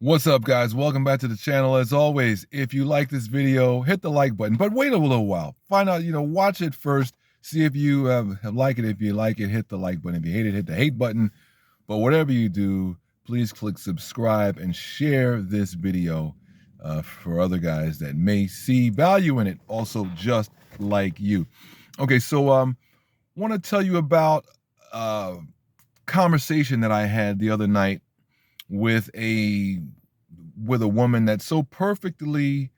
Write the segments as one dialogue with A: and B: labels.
A: What's up, guys? Welcome back to the channel. As always, if you like this video, hit the like button, but wait a little while. Find out, watch it first. See if you like it. If you like it, hit the like button. If you hate it, hit the hate button. But whatever you do, please click subscribe and share this video for other guys that may see value in it, also just like you. Okay, so want to tell you about a conversation that I had the other night with a woman that so perfectly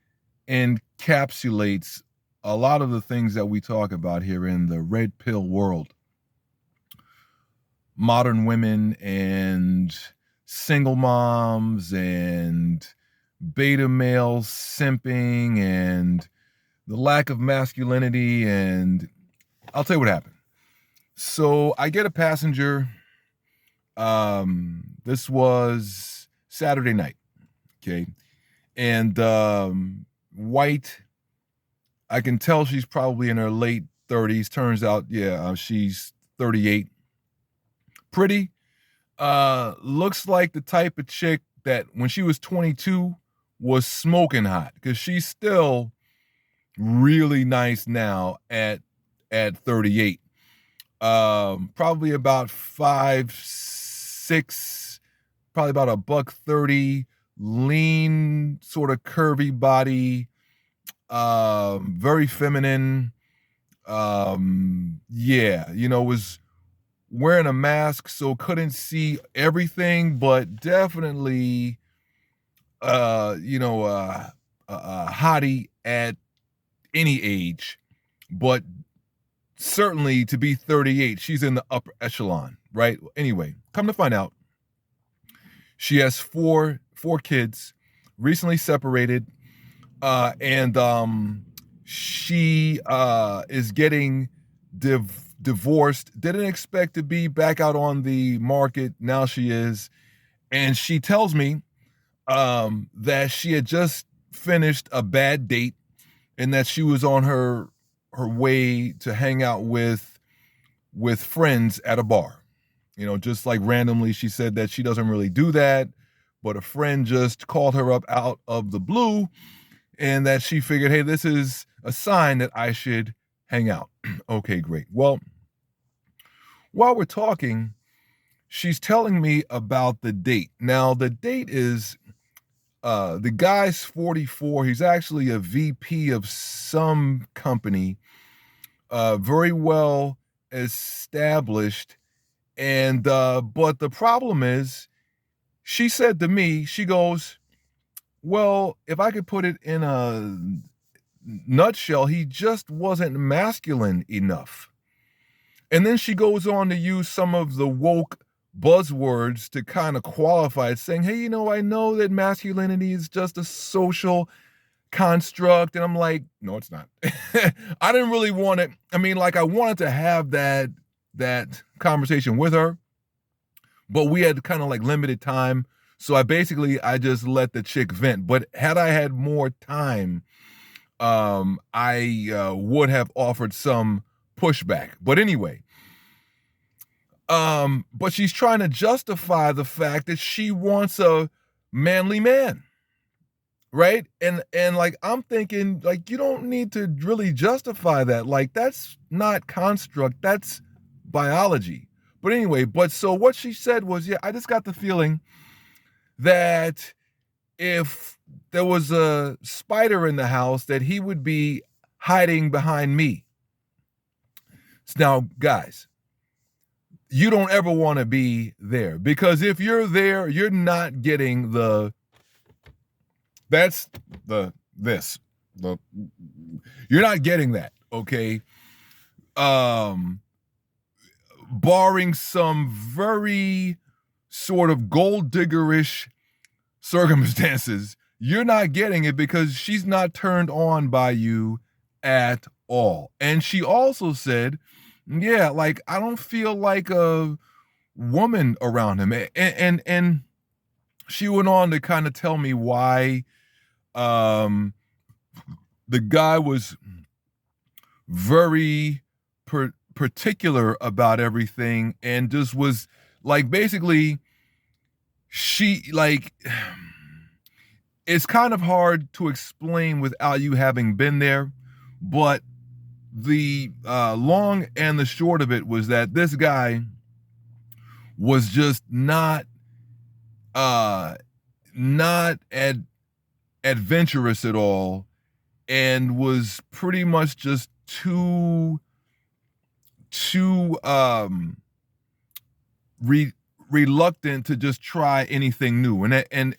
A: encapsulates a lot of the things that we talk about here in the red pill world. Modern women and single moms and beta males simping and the lack of masculinity. And I'll tell you what happened. So I get a passenger. This was Saturday night. Okay. And white, I can tell she's probably in her late 30s. Turns out, she's 38. Pretty. Looks like the type of chick that when she was 22 was smoking hot, because she's still really nice now at 38. Probably about 5'6", probably about $130, lean, sort of curvy body, very feminine. Was wearing a mask, so couldn't see everything, but definitely, a hottie at any age, but certainly to be 38, she's in the upper echelon, right? Anyway, come to find out, she has four kids, recently separated, and she is getting divorced. Didn't expect to be back out on the market. Now she is. And she tells me that she had just finished a bad date and that she was on her way to hang out with friends at a bar. Just like randomly, she said that she doesn't really do that, but a friend just called her up out of the blue, and that she figured, hey, this is a sign that I should hang out. Okay, great. Well, while we're talking, she's telling me about the date. Now, the date is, the guy's 44. He's actually a VP of some company, very well established. And but the problem is, she said to me, she goes, well, if I could put it in a nutshell, he just wasn't masculine enough. And then she goes on to use some of the woke buzzwords to kind of qualify it, saying, hey, I know that masculinity is just a social construct. And I'm like, no, it's not. I didn't really want it. I mean, like, I wanted to have that conversation with her, but we had kind of like limited time. So I just let the chick vent. But had I had more time, I would have offered some pushback. But anyway, but she's trying to justify the fact that she wants a manly man, right? And like, I'm thinking, like, you don't need to really justify that. Like, that's not construct, that's biology. But anyway, so what she said was, I just got the feeling that if there was a spider in the house, that he would be hiding behind me. Now, guys, you don't ever want to be there, because if you're there, you're not getting you're not getting that, okay? Barring some very sort of gold diggerish circumstances, you're not getting it, because she's not turned on by you at all. And she also said, like, I don't feel like a woman around him. And she went on to kind of tell me why the guy was very particular about everything, and just was like, basically, she, like, it's kind of hard to explain without you having been there, but the long and the short of it was that this guy was just uh not adventurous at all, and was pretty much just too re- reluctant to just try anything new. And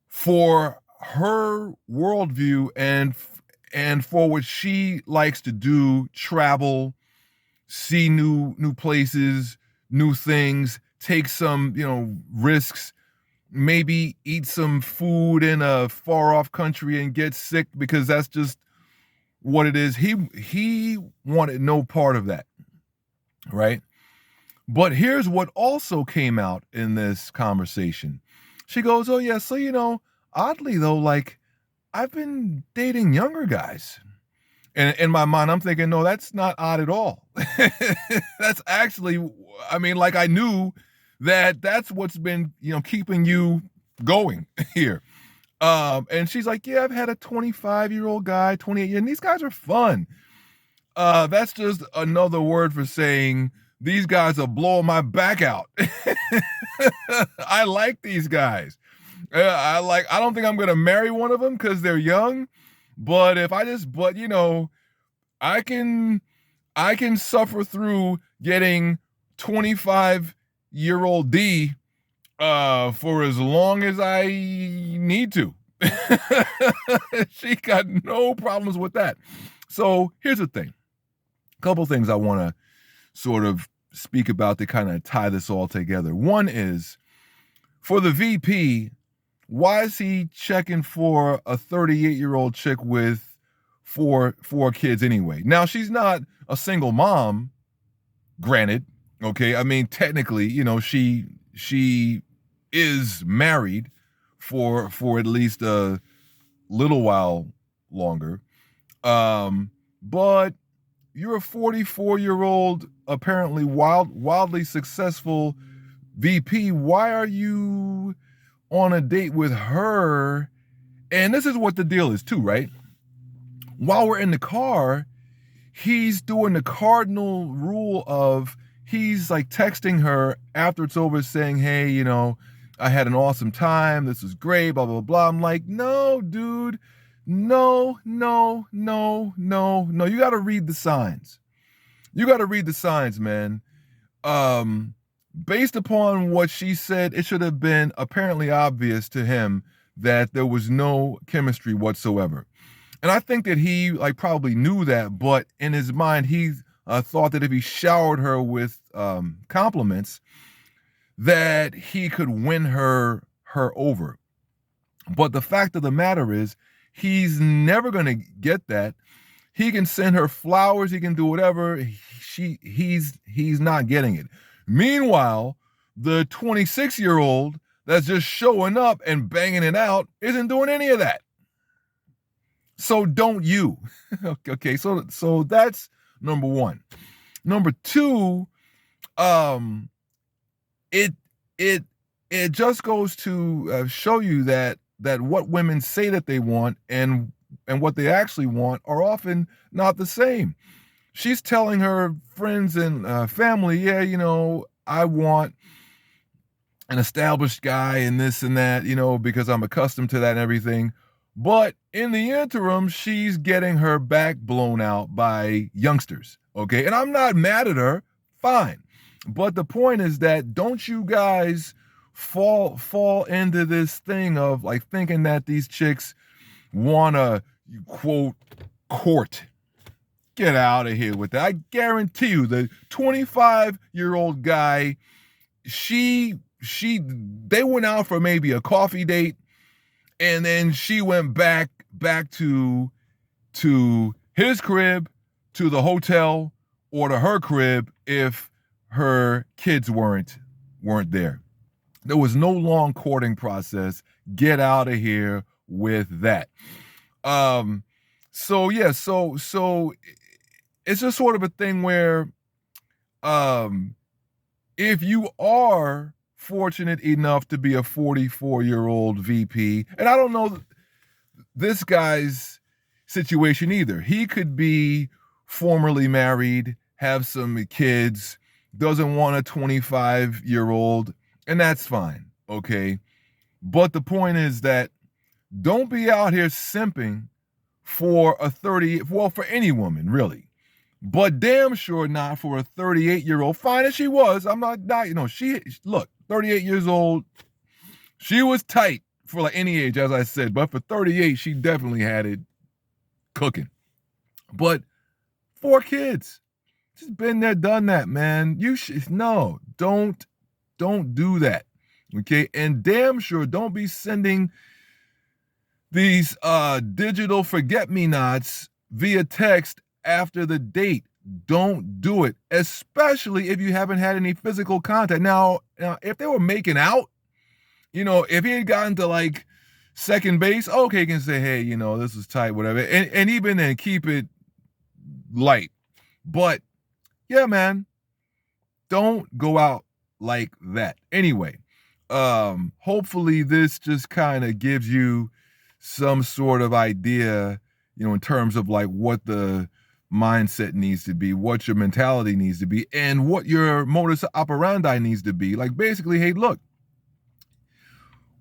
A: for her worldview and for what she likes to do, travel, see new places, new things, take some, risks, maybe eat some food in a far off country and get sick, because that's just what it is. He wanted no part of that, right? But here's what also came out in this conversation. She goes, "Oh yeah, so oddly though, like I've been dating younger guys." And in my mind, I'm thinking, no, that's not odd at all. That's actually, I mean, like I knew that that's what's been, keeping you going here. And she's like, yeah, I've had a 25-year-old guy, 28, and these guys are fun. That's just another word for saying these guys are blowing my back out. I like these guys. I don't think I'm going to marry one of them because they're young, but I can suffer through getting 25-year-old D for as long as I need to. She got no problems with that. So here's the thing. A couple things I want to sort of speak about to kind of tie this all together. One is, for the VP, why is he checking for a 38-year-old chick with four kids anyway? Now, she's not a single mom, granted. Okay, I mean, technically, she is married for at least a little while longer. But you're a 44-year-old, apparently wildly successful VP. Why are you on a date with her? And this is what the deal is too, right? While we're in the car, he's doing the cardinal rule of, he's like texting her after it's over saying, hey, I had an awesome time. This was great, blah, blah, blah. I'm like, no, dude, no. You got to read the signs. You got to read the signs, man. Based upon what she said, it should have been apparently obvious to him that there was no chemistry whatsoever. And I think that he probably knew that, but in his mind, he thought that if he showered her with compliments, that he could win her over. But the fact of the matter is, he's never going to get that. He can send her flowers, he can do whatever. He's not getting it. Meanwhile, the 26-year-old that's just showing up and banging it out isn't doing any of that. So don't you. Okay, so that's number one. Number two, it just goes to show you that what women say that they want and what they actually want are often not the same. She's telling her friends and family, yeah, I want an established guy and this and that, because I'm accustomed to that and everything. But in the interim, she's getting her back blown out by youngsters. Okay. And I'm not mad at her. Fine. But the point is that don't you guys fall into this thing of thinking that these chicks want to, quote, court. Get out of here with that. I guarantee you the 25-year-old guy, they went out for maybe a coffee date, and then she went back to his crib, to the hotel, or to her crib if her kids weren't there. There was no long courting process. Get out of here with that. So yeah, so it's just sort of a thing where if you are fortunate enough to be a 44-year-old VP. And I don't know this guy's situation either. He could be formerly married, have some kids, doesn't want a 25-year-old, and that's fine, okay? But the point is that don't be out here simping for a 30, well, for any woman, really. But damn sure not for a 38-year-old. Fine as she was. I'm not, look, 38 years old, she was tight for like any age, as I said. But for 38, she definitely had it cooking. But 4 kids. Just been there, done that, man. Don't do that. Okay. And damn sure don't be sending these digital forget-me-nots via text after the date. Don't do it, especially if you haven't had any physical contact. Now, if they were making out, if he had gotten to like second base, okay, you can say, hey, this is tight, whatever. And even then, keep it light. But yeah, man, don't go out like that. Anyway, hopefully this just kind of gives you some sort of idea, in terms of like what the mindset needs to be, what your mentality needs to be, and what your modus operandi needs to be. Like basically, hey, look,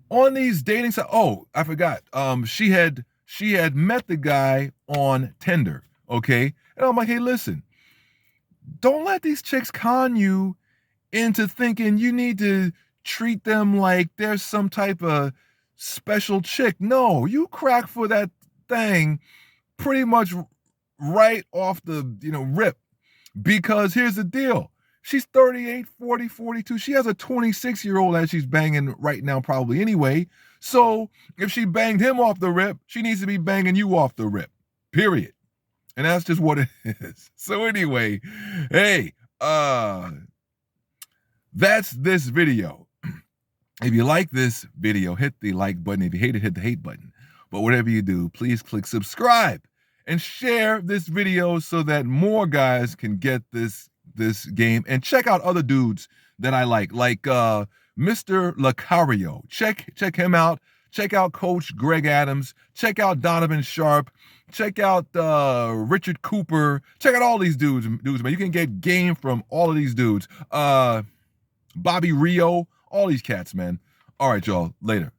A: on these dating sites, I forgot. She had met the guy on Tinder, okay? And I'm like, hey, listen, don't let these chicks con you into thinking you need to treat them like there's some type of special chick. No, you crack for that thing pretty much right off the, rip. Because here's the deal. She's 38, 40, 42. She has a 26-year-old that she's banging right now probably anyway. So if she banged him off the rip, she needs to be banging you off the rip. Period. And that's just what it is. So anyway, hey, that's this video. If you like this video, hit the like button. If you hate it, hit the hate button. But whatever you do, please click subscribe and share this video so that more guys can get this game. And check out other dudes that I like Mr. Lucario. Check him out. Check out Coach Greg Adams. Check out Donovan Sharp. Check out Richard Cooper. Check out all these dudes, man. You can get game from all of these dudes. Bobby Rio, all these cats, man. All right, y'all. Later.